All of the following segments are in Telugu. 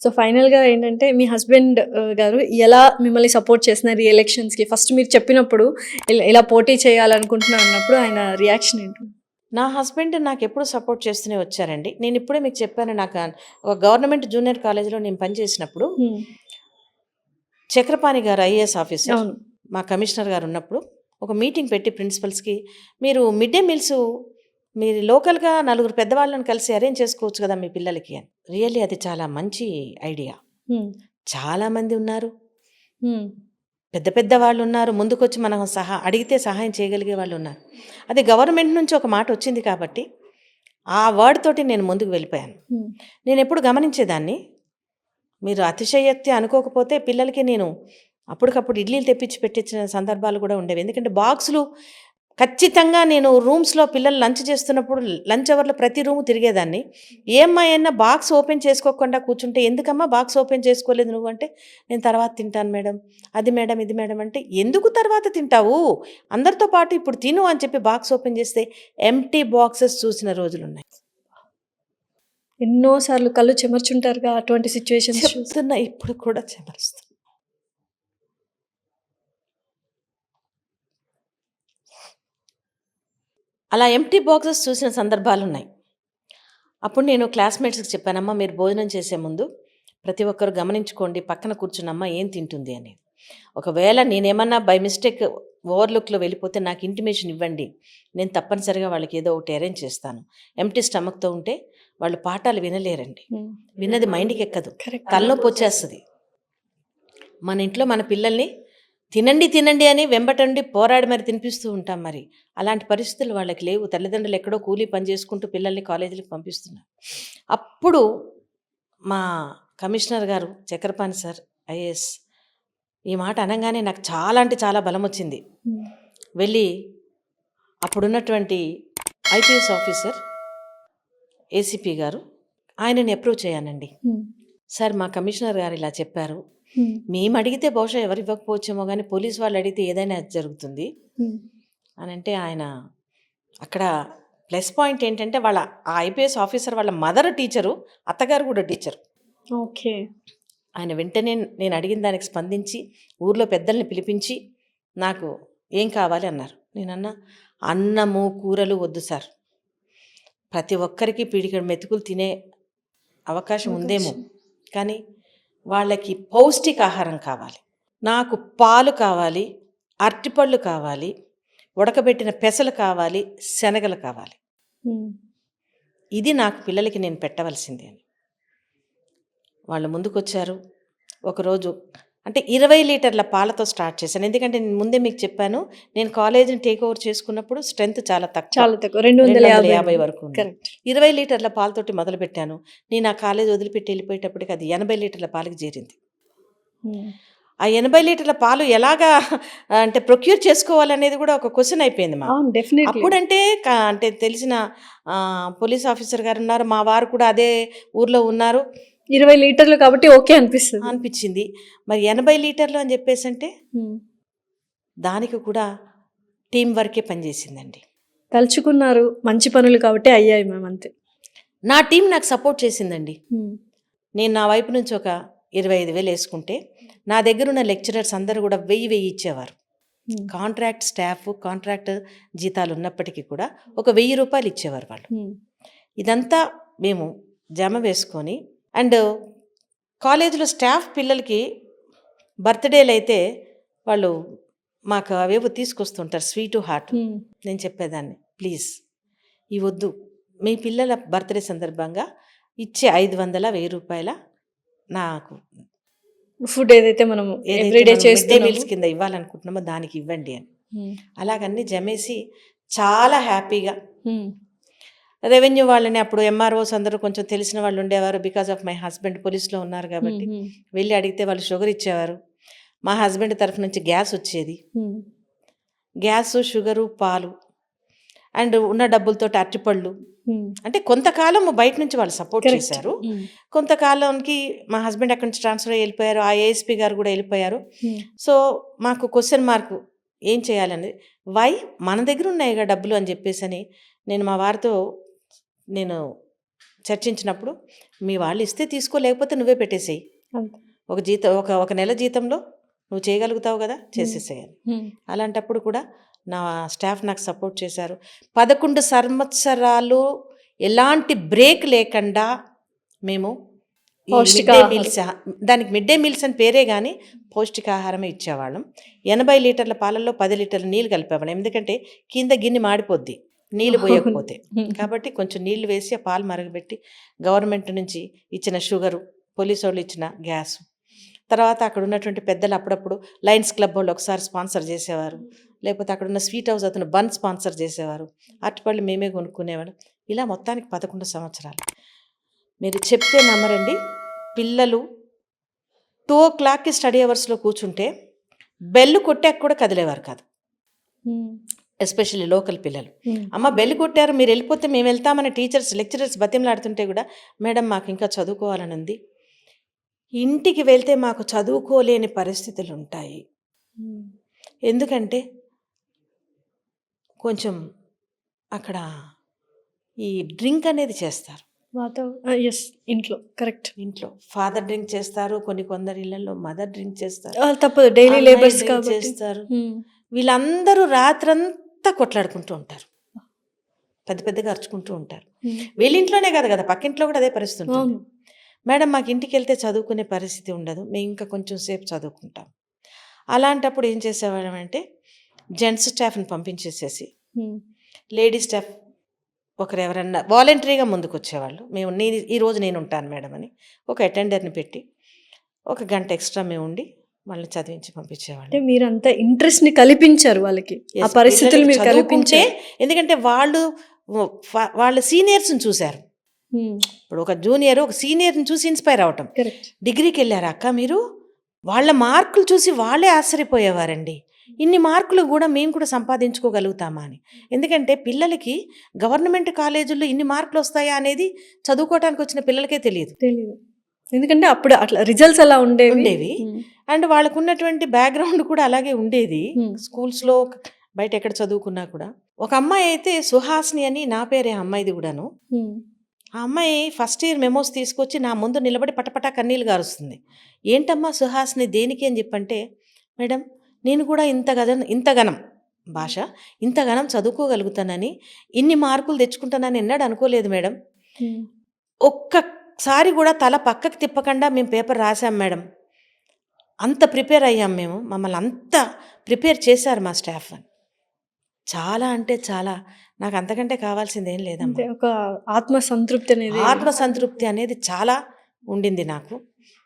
సో ఫైనల్‌గా ఏంటంటే మీ హస్బెండ్ గారు ఎలా మిమ్మల్ని సపోర్ట్ చేస్తున్నారు ఈ ఎలక్షన్స్‌కి? ఫస్ట్ మీరు చెప్పినప్పుడు ఇలా పోటీ చేయాలనుకుంటున్నా అన్నప్పుడు ఆయన రియాక్షన్ ఏంటి? నా హస్బెండ్ నాకెప్పుడు సపోర్ట్ చేస్తూనే వచ్చారండి. నేనిప్పుడే మీకు చెప్పాను ఒక గవర్నమెంట్ జూనియర్ కాలేజ్‌లో నేను పనిచేసినప్పుడు హ్మ్. చక్రపాణి గారు ఐఏఎస్ ఆఫీసర్, అవును. మా కమిషనర్ గారున్నప్పుడు ఒక మీటింగ్ పెట్టి ప్రిన్సిపల్స్‌కి మీరు మిడ్ డే మీల్స్ మీరు లోకల్‌గా నలుగురు పెద్దవాళ్ళని కలిసి అరేంజ్ చేసుకోవచ్చు కదా మీ పిల్లలకి అని. రియల్లీ అది చాలా మంచి ఐడియా. హ్మ్. చాలామంది ఉన్నారు. హ్మ్. పెద్ద పెద్ద వాళ్ళున్నారు. ముందుకొచ్చి మనం అడిగితే సహాయం చేయగలిగే వాళ్ళున్నారు. అది గవర్నమెంట్ నుంచి ఒక మాటొచ్చింది కాబట్టి, ఆ వర్డ్ తోటి నేను ముందుకు వెళ్ళిపోయాను. హ్మ్. నేనెప్పుడు గమనించేదాన్ని, మీరు అతిశయోక్తి అనుకోకపోతే పిల్లలకి నేను అప్పటికప్పుడు ఇడ్లీలు తెప్పించి పెట్టించిన సందర్భాలు కూడా ఉండేవి. ఎందుకంటే బాక్సులు ఖచ్చితంగా నేను రూమ్స్‌లో పిల్లలు లంచ్ చేస్తున్నప్పుడు లంచ్ అవర్‌లో ప్రతి రూము తిరిగేదాన్ని. "ఏమ్మా ఏన్నా బాక్స్ ఓపెన్ చేసుకోకుండా కూర్చుంటే, ఎందుకమ్మా బాక్స్ ఓపెన్ చేసుకోలేదు నువ్వు" అంటే, "నేను తర్వాత తింటాను మేడం. అది మేడం, ఇది మేడం" అంటే, "ఎందుకు తర్వాత తింటావు? అందరితో పాటు ఇప్పుడు తిను" అని చెప్పి బాక్స్ ఓపెన్ చేస్తే ఎంప్టీ బాక్సెస్ చూసిన రోజులున్నాయి. ఎన్నో సార్లు కళ్ళు చెమర్చుంటారుగా అటువంటి సిట్యుయేషన్స్ చూసి. చెప్తున్నా ఇప్పుడు కూడా చెమరుస్తుంది. అలా ఎంప్టీ బాక్సెస్ చూసిన సందర్భాలున్నాయి. అప్పుడు నేను క్లాస్‌మేట్స్‌కి చెప్పానమ్మా మీరు భోజనం చేసే ముందు ప్రతి ఒక్కరు గమనించుకోండి పక్కన కూర్చున్నమ్మ ఏం తింటుంది అని. ఒకవేళ నేనేమన్నా బై మిస్టేక్ ఓవర్‌లుక్‌లో వెళ్ళిపోతే నాకు ఇంటిమేషన్ ఇవ్వండి. నేను తప్పనిసరిగా వాళ్ళకి ఏదో ఒకటి అరేంజ్ చేస్తాను. ఎంప్టీ స్టమక్‌తో ఉంటే వాళ్ళు పాఠాలు వినలేరండి. హ్మ్. విన్నది మైండ్‌కి ఎక్కదు. కరెక్ట్. తలనొప్పొచ్చేస్తది. మన ఇంట్లో మన పిల్లల్ని తినండి, తినండి అని వెంబటుండి పోరాడి మరి తినిపిస్తూ ఉంటాం మరి. అలాంటి పరిస్థితులు వాళ్ళకి లేవు. తల్లిదండ్రులు ఎక్కడో కూలీ పని చేసుకుంటూ పిల్లల్ని కాలేజీలకి పంపిస్తున్నారు. అప్పుడు మా కమిషనర్ గారు చక్రపాణి సార్ ఐఏఎస్ ఈ మాట అనంగానే నాకు చాలా అంటే చాలా బలమొచ్చింది. హ్మ్. వెళ్ళి అప్పుడున్నటువంటి ఐపీఎస్ ఆఫీసర్ ఏసీపీ గారు ఆయనని అప్రోచ్ అయ్యానండి. హ్మ్. సార్ మా కమిషనర్ గారు ఇలా చెప్పారు. హ్మ్. మేమడిగితే బహుశా ఎవరు ఇవ్వకపోవచ్చేమో గానీ పోలీస్ వాళ్ళు అడిగితే ఏదైనా జరుగుతుంది హ్మ్. అనంటే ఆయన అక్కడ ప్లస్ పాయింట్ ఏంటంటే వాళ్ళ ఆ ఐపీఎస్ ఆఫీసర్ వాళ్ళ మదర్ టీచరు, అత్తగారు కూడా టీచరు. ఓకే. ఆయన వెంటనే నేను అడిగిన దానికి స్పందించి ఊర్లో పెద్దల్ని పిలిపించి నాకు ఏం కావాలి అన్నారు. నేనన్నా అన్నము, కూరలు వద్దు సార్. ప్రతి ఒక్కరికి పిడికెడు మెతుకులు తినే అవకాశం ఉందేమో. కానీ వాళ్ళకి పౌష్టికాహారం కావాలి. నాకు పాలు కావాలి, అరటిపళ్ళు కావాలి, ఉడకబెట్టిన పెసలు కావాలి, శనగలు కావాలి. హ్మ్. ఇది నాకు పిల్లలకి నేను పెట్టవలసింది అని. వాళ్ళు ముందుకొచ్చారు. ఒకరోజు అంటే 20 లీటర్ల పాలతో స్టార్ట్ చేశాను. ఎందుకంటే నేను ముందే మీకు చెప్పాను. నేను కాలేజీని టేక్ ఓవర్ చేసుకున్నప్పుడు స్ట్రెంత్ చాలా తక్కువ. చాలా తక్కువ. 250 వరకు ఉంది. కరెక్ట్. 20 లీటర్ల పాలతోటి మొదలుపెట్టాను. నేను ఆ కాలేజీ వదిలిపెట్టి వెళ్ళిపోయేటప్పటికి అది 80 లీటర్ల పాలకి చేరింది. హ్మ్. ఆ 80 లీటర్ల పాలు ఎలాగా అంటే ప్రొక్యూర్ చేసుకోవాలనేది కూడా ఒక క్వెషన్ అయిపోయింది మాకు. అవును. డెఫినైట్‌లీ. అప్పుడంటే అంటే తెలిసిన పోలీస్ ఆఫీసర్ గారున్నారు. మా వారు కూడా అదే ఊర్లో ఉన్నారు 20 లీటర్లు కాబట్టి ఓకే అనిపిస్తది. అనిపించింది. మరి 80 లీటర్లు అని చెప్పేసంటే హ్మ్. దానికి కూడా టీమ్ వర్కే పనిచేసిందండి. తలుచుకున్నారు. మంచి పనులు కాబట్టి అయ్యాయి మ్యామ్ అంతే. నా టీమ్ నాకు సపోర్ట్ చేసిందండి. హ్మ్. నేను నా వైపు నుంచి ఒక 25,000 యేసుకుంటే, నా దగ్గరున్న లెక్చరర్స్ అందరూ గూడా 1000 ఇచ్చేవారు. హ్మ్. కాంట్రాక్ట్ స్టాఫ్, కాంట్రాక్ట్ జీతాలున్నప్పటికీ కూడా ఒక రూ. 1000 ఇచ్చేవారు వాళ్ళు. హ్మ్. ఇదంతా మేము జమ వేసుకొని అండ్ కాలేజీలో స్టాఫ్ పిల్లలకి బర్త్‌డేలైతే వాళ్ళు మాకు అవేవో తీసుకొస్తుంటారు స్వీటు, హాట్. హ్మ్. నేను చెప్పేదాన్ని, "ప్లీజ్ ఇవొద్దు. మీ పిల్లల బర్త్‌డే సందర్భంగా ఇచ్చే 500, రూ. 1000 నాకు ఫుడ్ ఏదైతే మనము ఏదైతే ఎవ్రీడే మనం మిడ్ డే చేస్తున్నామో. మీల్స్ కింద ఇవ్వాలనుకుంటున్నామో దానికి ఇవ్వండి" అని. హ్మ్. అలాగన్నీ జమేసి చాలా హ్యాపీగా హ్మ్. రెవెన్యూ వాళ్ళని అప్పుడు ఎంఆర్ఓస్ అందరూ కొంచెం తెలిసిన వాళ్ళు ఉండేవారు. బికాజ్ ఆఫ్ మై హస్బెండ్ పోలీస్‌లో ఉన్నారు హ్మ్. కాబట్టి హ్మ్. వెళ్ళి అడిగితే వాళ్ళు షుగర్ ఇచ్చేవారు. మా హస్బెండ్ తరఫు నుంచి గ్యాస్ వచ్చేది. హ్మ్. గ్యాసు, షుగరు, పాలు అండ్ ఉన్న డబ్బులతోటి అరటిపళ్ళు. హ్మ్. అంటే కొంతకాలం బయట నుంచి వాళ్ళు సపోర్ట్ కరెక్ట్. చేశారు. హ్మ్. కొంతకాలంకి మా హస్బెండ్ అక్కడి నుంచి ట్రాన్స్‌ఫర్ అయ్యి ఎళ్ళిపోయారు. ఆ ఏఎస్‌పీ గారు కూడా ఎళ్ళిపోయారు. హ్మ్. సో, మాకు క్వెషన్ మార్క్ ఏం చేయాలనేది. వై మన దగ్గర ఉన్నాయిగా డబ్బులు అని చెప్పేసని నేను మా వారితో నేను చర్చించినప్పుడు మీ వాళ్ళు ఇస్తే తీసుకో, లేకపోతే నువ్వే పెట్టేసేయి. అంతే. ఒక నెల జీతంలో నువ్వు చేయగలుగుతావు కదా, చేసేసేయాలి. అలాంటప్పుడు కూడా నా స్టాఫ్ నాకు సపోర్ట్ చేశారు. 11 సంవత్సరాలు ఎలాంటి బ్రేక్ లేకుండా మేము ఈ మిడ్ డే మీల్స్, దానికి మిడ్ డే మీల్స్ అని పేరే కానీ పౌష్టికాహారమే ఇచ్చేవాళ్ళం. 80 లీటర్ల పాలల్లో 10 లీటర్ల నీళ్ళు కలిపేవాళ్ళం. ఎందుకంటే కింద గిన్నె మాడిపోద్ది నీళ్ళు పోయకపోతే. కాబట్టి కొంచెం నీళ్లు వేసి ఆ పాలు మరగబెట్టి గవర్నమెంట్ నుంచి ఇచ్చిన షుగరు, పోలీసు వాళ్ళు ఇచ్చిన గ్యాసు, తర్వాత అక్కడ ఉన్నటువంటి పెద్దలు అప్పుడప్పుడు లయన్స్ క్లబ్ వాళ్ళు ఒకసారి స్పాన్సర్ చేసేవారు, లేకపోతే అక్కడ ఉన్న స్వీట్ హౌస్ అతను బన్ స్పాన్సర్ చేసేవారు, అరటిపళ్ళు మేమే కొనుక్కునేవాళ్ళం. ఇలా మొత్తానికి 11 సంవత్సరాలు. మీరు చెప్తే నమ్మరండి, పిల్లలు 2:00కి స్టడీ అవర్స్లో కూర్చుంటే బెల్లు కొట్టాక కూడా కదిలేవారు కాదు. ఎస్పెషల్లీ లోకల్ పిల్లలు. అమ్మ బెల్లు కొట్టారు మీరు వెళ్ళిపోతే మేము వెళ్తామని లెక్చరర్స్ బతిమలాడుతుంటే కూడా, మేడం మాకు ఇంకా చదువుకోవాలని ఉంది, ఇంటికి వెళ్తే మాకు చదువుకోలేని పరిస్థితులు ఉంటాయి. ఎందుకంటే కొంచెం అక్కడ ఈ డ్రింక్ అనేది చేస్తారు. ఎస్, ఇంట్లో కరెక్ట్. ఇంట్లో ఫాదర్ డ్రింక్ చేస్తారు, కొందరు ఇళ్లలో మదర్ డ్రింక్ చేస్తారు, తప్పదు, డైలీ లేబర్స్ చేస్తారు. వీళ్ళందరూ రాత్రంతా కొట్లాడుకుంటూ ఉంటారు, పెద్దగా అరుచుకుంటూ ఉంటారు. వీళ్ళింట్లోనే కాదు కదా, పక్కింట్లో కూడా అదే పరిస్థితి ఉంటుంది. మేడం మాకు ఇంటికి వెళ్తే చదువుకునే పరిస్థితి ఉండదు, మేము ఇంకా కొంచెం సేపు చదువుకుంటాం. అలాంటప్పుడు ఏం చేసేవాళ్ళం అంటే జెంట్స్ స్టాఫ్ని పంపించేసేసి లేడీ స్టాఫ్ ఒకరు ఎవరన్నా వాలంటరీగా ముందుకు వచ్చేవాళ్ళు. ఈరోజు నేను ఉంటాను మేడం అని ఒక అటెండర్ని పెట్టి 1 గంట ఎక్స్ట్రా మేము ఉండి వాళ్ళని చదివించి పంపించేవాళ్ళు. మీరంతా ఇంట్రెస్ట్ని కల్పించారు వాళ్ళకి, ఆ పరిస్థితులు మీరు కల్పించే. ఎందుకంటే వాళ్ళ సీనియర్స్ని చూశారు. ఇప్పుడు ఒక జూనియర్ ఒక సీనియర్ని చూసి ఇన్స్పైర్ అవటం. డిగ్రీకి వెళ్ళారు అక్క మీరు, వాళ్ళ మార్కులు చూసి వాళ్ళే ఆశ్చర్యపోయేవారండి, ఇన్ని మార్కులు కూడా మేము కూడా సంపాదించుకోగలుగుతామా అని. ఎందుకంటే పిల్లలకి గవర్నమెంట్ కాలేజీల్లో ఇన్ని మార్కులు వస్తాయా అనేది చదువుకోవడానికి వచ్చిన పిల్లలకే తెలియదు. ఎందుకంటే అప్పుడు అట్లా రిజల్ట్స్ అలా ఉండేవి. అండ్ వాళ్ళకు ఉన్నటువంటి బ్యాక్గ్రౌండ్ కూడా అలాగే ఉండేది. స్కూల్స్లో బయట ఎక్కడ చదువుకున్నా కూడా. ఒక అమ్మాయి అయితే సుహాస్ని అని, నా పేరే అమ్మాయిది కూడాను. ఆ అమ్మాయి ఫస్ట్ ఇయర్ మెమోస్ తీసుకొచ్చి నా ముందు నిలబడి పటపటా కన్నీళ్ళు గారుస్తుంది. ఏంటమ్మా సుహాస్ని దేనికి అని చెప్పంటే, మేడం నేను కూడా ఇంతగనం చదువుకోగలుగుతానని, ఇన్ని మార్కులు తెచ్చుకుంటానని ఎన్నడూ అనుకోలేదు మేడం. ఒక్కసారి కూడా తల పక్కకు తిప్పకుండా మేము పేపర్ రాసాం మేడం, అంత ప్రిపేర్ అయ్యాం మేము, మమ్మల్ని అంత ప్రిపేర్ చేశారు మా స్టాఫ్ అని. చాలా అంటే చాలా, నాకు అంతకంటే కావాల్సింది ఏం లేదమ్మా. ఒక ఆత్మసంతృప్తి అనేది చాలా ఉండింది నాకు.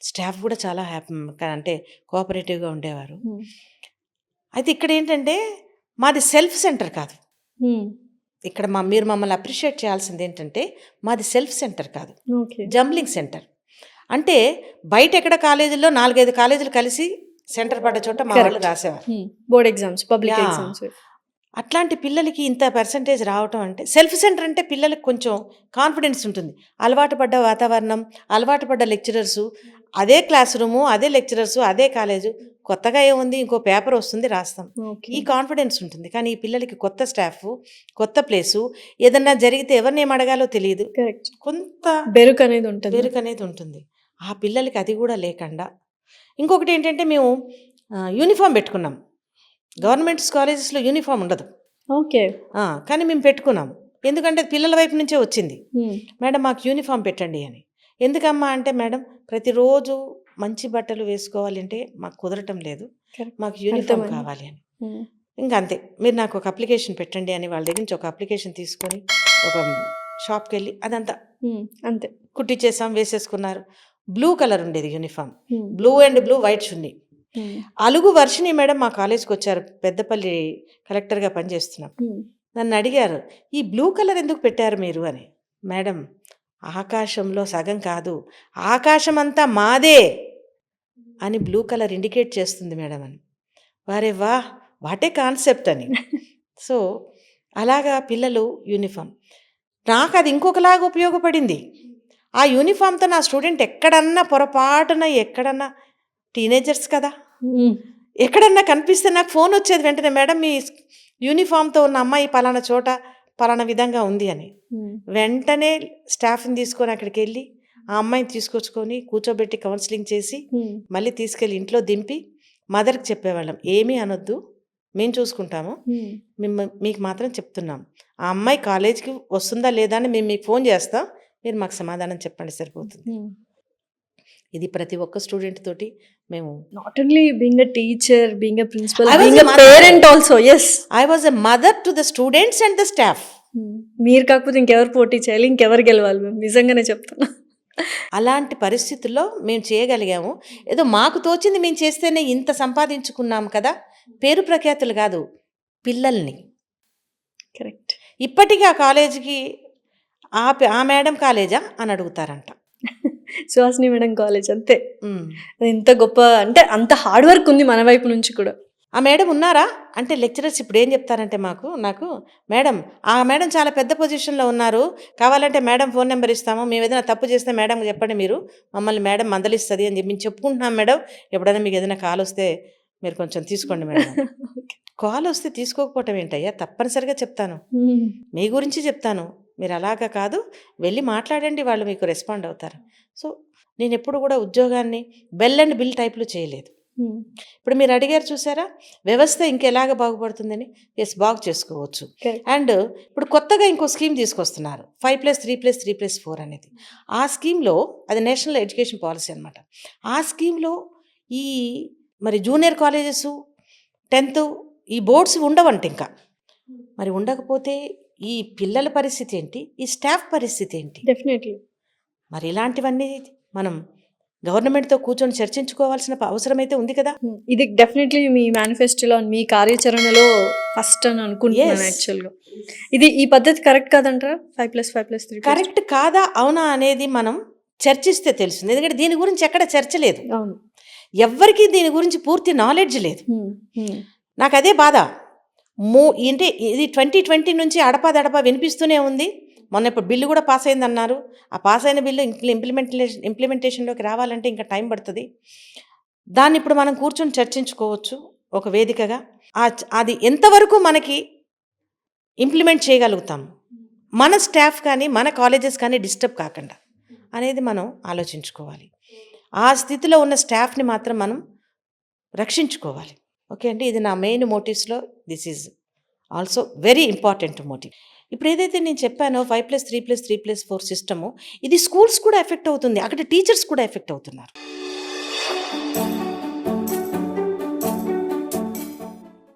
స్టాఫ్ కూడా చాలా అంటే కోఆపరేటివ్గా ఉండేవారు. అయితే ఇక్కడ ఏంటంటే మాది సెల్ఫ్ సెంటర్ కాదు. ఇక్కడ మీరు మమ్మల్ని అప్రిషియేట్ చేయాల్సింది ఏంటంటే మాది సెల్ఫ్ సెంటర్ కాదు, జంబ్లింగ్ సెంటర్. అంటే బయట ఎక్కడ కాలేజీల్లో 4-5 కాలేజీలు కలిసి సెంటర్ పడ్డ చోట మా వాళ్ళు రాసేవారు బోర్డ్ ఎగ్జామ్స్, పబ్లిక్ ఎగ్జామ్స్. అట్లాంటి పిల్లలకి ఇంత పర్సంటేజ్ రావటం అంటే, సెల్ఫ్ సెంటర్ అంటే పిల్లలకి కొంచెం కాన్ఫిడెన్స్ ఉంటుంది. అలవాటు పడ్డ వాతావరణం, అలవాటు పడ్డ లెక్చరర్సు, అదే క్లాస్ రూము, అదే లెక్చరర్సు, అదే కాలేజు, కొత్తగా ఏముంది ఇంకో పేపర్ వస్తుంది రాస్తాం, ఈ కాన్ఫిడెన్స్ ఉంటుంది. కానీ ఈ పిల్లలకి కొత్త స్టాఫ్, కొత్త ప్లేసు, ఏదన్నా జరిగితే ఎవరిని ఏం అడగాలో తెలియదు, కొంత బెరుకు అనేది ఉంటుంది. ఆ పిల్లలకి అది కూడా లేకుండా, ఇంకొకటి ఏంటంటే మేము యూనిఫామ్ పెట్టుకున్నాం. గవర్నమెంట్ కాలేజెస్లో యూనిఫామ్ ఉండదు, కానీ మేము పెట్టుకున్నాం. ఎందుకంటే పిల్లల వైపు నుంచే వచ్చింది, మేడం మాకు యూనిఫామ్ పెట్టండి అని. ఎందుకమ్మా అంటే, మేడం ప్రతిరోజు మంచి బట్టలు వేసుకోవాలి అంటే మాకు కుదరటం లేదు, మాకు యూనిఫామ్ కావాలి అని. ఇంకా అంతే, మీరు నాకు ఒక అప్లికేషన్ పెట్టండి అని వాళ్ళ దగ్గర నుంచి ఒక అప్లికేషన్ తీసుకొని ఒక షాప్కి వెళ్ళి అదంతా అంతే కుట్టించేసాం, వేసేసుకున్నారు. బ్లూ కలర్ ఉండేది uniform, blue and blue white చున్నీ. అలుగు వర్షిణి మేడం మా కాలేజ్కి వచ్చారు, పెద్దపల్లి కలెక్టర్గా పనిచేస్తున్నాం. నన్ను అడిగారు, ఈ బ్లూ కలర్ ఎందుకు పెట్టారు మీరు అని. మేడం ఆకాశంలో సగం కాదు, ఆకాశం అంతా మాదే అని బ్లూ కలర్ ఇండికేట్ చేస్తుంది మేడం అని. వారే వాటే కాన్సెప్ట్ అని. సో అలాగా పిల్లలు యూనిఫామ్, నాకు అది ఇంకొకలాగా ఉపయోగపడింది. ఆ యూనిఫామ్తో నా స్టూడెంట్ ఎక్కడన్నా పొరపాటున ఎక్కడన్నా, టీనేజర్స్ కదా, ఎక్కడన్నా కనిపిస్తే నాకు ఫోన్ వచ్చేది వెంటనే, మేడం మీ యూనిఫామ్తో ఉన్న అమ్మాయి పలానా చోట పలానా విధంగా ఉంది అని. వెంటనే స్టాఫ్‌ని తీసుకొని అక్కడికి వెళ్ళి ఆ అమ్మాయిని తీసుకొచ్చుకొని కూర్చోబెట్టి కౌన్సిలింగ్ చేసి మళ్ళీ తీసుకెళ్ళి ఇంట్లో దింపి మదర్‌కి చెప్పేవాళ్ళం. ఏమీ అనొద్దు, మేము చూసుకుంటాము. మీకు మాత్రం చెప్తున్నాం. ఆ అమ్మాయి కాలేజ్‌కి వస్తుందా లేదా అని మేము మీకు ఫోన్ చేస్తాం. మీరు మాకు సమాధానం చెప్పండి సరిపోతుంది. ఇది ప్రతి ఒక్క స్టూడెంట్ తోటి మేము not only being a teacher, being a principal, I was being a a mother. Parent also. Yes, I was a mother to the students and the staff. మీరు కాకపోతే ఇంకెవరు పోటీ చేయాలి, ఇంకెవరు గెలవాలి మేము, నిజంగానే చెప్తున్నా. అలాంటి పరిస్థితుల్లో మేము చేయగలిగాము. ఏదో మాకు తోచింది మేము చేస్తేనే ఇంత సంపాదించుకున్నాం కదా. పేరు ప్రఖ్యాతులు కాదు, పిల్లల్ని. కరెక్ట్. ఇప్పటికీ ఆ కాలేజీకి ఆ మేడం కాలేజా అని అడుగుతారంట. సుహాసిని మేడం కాలేజ్ అంతే. ఉమ్. అది ఎంత గొప్ప అంటే అంత హార్డ్ వర్క్ ఉంది మన వైపు నుంచి కూడా. ఆ మేడం ఉన్నారా అంటే లెక్చరర్స్ ఇప్పుడు ఏం చెప్తారంటే నాకు మేడం ఆ మేడం చాలా పెద్ద పొజిషన్లో ఉన్నారు, కావాలంటే మేడం ఫోన్ నెంబర్ ఇస్తాము, మేము ఏదైనా తప్పు చేస్తే మేడం చెప్పండి, మీరు మమ్మల్ని మేడం మందలిస్తుంది అని చెప్పి మేము చెప్పుకుంటున్నాం మేడం. ఎప్పుడైనా మీకు ఏదైనా కాల్ వస్తే మీరు కొంచెం తీసుకోండి మేడం. కాల్ వస్తే తీసుకోకపోవటం ఏంటయ్యా, తప్పనిసరిగా చెప్తాను, మీ గురించి చెప్తాను, మీరు అలాగా కాదు, వెళ్ళి మాట్లాడండి, వాళ్ళు మీకు రెస్పాండ్ అవుతారు. సో నేను ఎప్పుడు కూడా ఉద్యోగాన్ని బెల్ అండ్ బిల్ టైప్లో చేయలేదు. ఇప్పుడు మీరు అడిగారు చూసారా, వ్యవస్థ ఇంకెలాగ బాగుపడుతుందని. ఎస్, బాగు చేసుకోవచ్చు. అండ్ ఇప్పుడు కొత్తగా ఇంకో స్కీమ్ తీసుకొస్తున్నారు, 5+3+3+4 అనేది. ఆ స్కీమ్లో అది నేషనల్ ఎడ్యుకేషన్ పాలసీ అనమాట. ఆ స్కీమ్లో ఈ మరి జూనియర్ కాలేజెస్, 10th ఈ బోర్డ్స్ ఉండవంట ఇంకా. మరి ఉండకపోతే ఈ పిల్లల పరిస్థితి ఏంటి, ఈ స్టాఫ్ పరిస్థితి ఏంటి? డెఫినెట్లీ. మరి ఇలాంటివన్నీ మనం గవర్నమెంట్తో కూర్చొని చర్చించుకోవాల్సిన అవసరం అయితే ఉంది కదా. ఇది డెఫినెట్లీ మీ మేనిఫెస్టోలో, మీ కార్యాచరణలో ఫస్ట్ అని అనుకుంటున్నాను. Yes. యాక్చువల్గా ఈ పద్ధతి కరెక్ట్ కాదంటారా? 5+5+3 కరెక్ట్ కాదా అవునా అనేది మనం చర్చిస్తే తెలుస్తుంది. ఎందుకంటే దీని గురించి ఎక్కడ చర్చ లేదు, అవును. ఎవ్వరికీ దీని గురించి పూర్తి నాలెడ్జ్ లేదు. నాకు అదే బాధ. ఏంటి ఇది 2020 నుంచి అడపా వినిపిస్తూనే ఉంది. మొన్న ఇప్పుడు బిల్లు కూడా పాస్ అయిందన్నారు. ఆ పాస్ అయిన బిల్లు ఇంప్లిమెంటేషన్లోకి రావాలంటే ఇంకా టైం పడుతుంది. దాన్ని ఇప్పుడు మనం కూర్చొని చర్చించుకోవచ్చు ఒక వేదికగా. అది ఎంతవరకు మనకి ఇంప్లిమెంట్ చేయగలుగుతాం, మన స్టాఫ్ కానీ మన కాలేజెస్ కానీ డిస్టర్బ్ కాకుండా అనేది మనం ఆలోచించుకోవాలి. ఆ స్థితిలో ఉన్న స్టాఫ్ని మాత్రం మనం రక్షించుకోవాలి. ఓకే అండి, ఇది నా మెయిన్ మోటివ్స్లో this is also very important motive. ఇప్పుడు ఏదైతే నేను చెప్పానో 5+3+3+4 సిస్టము, ఇది స్కూల్స్ కూడా ఎఫెక్ట్ అవుతుంది, అక్కడ టీచర్స్ కూడా ఎఫెక్ట్ అవుతున్నారు.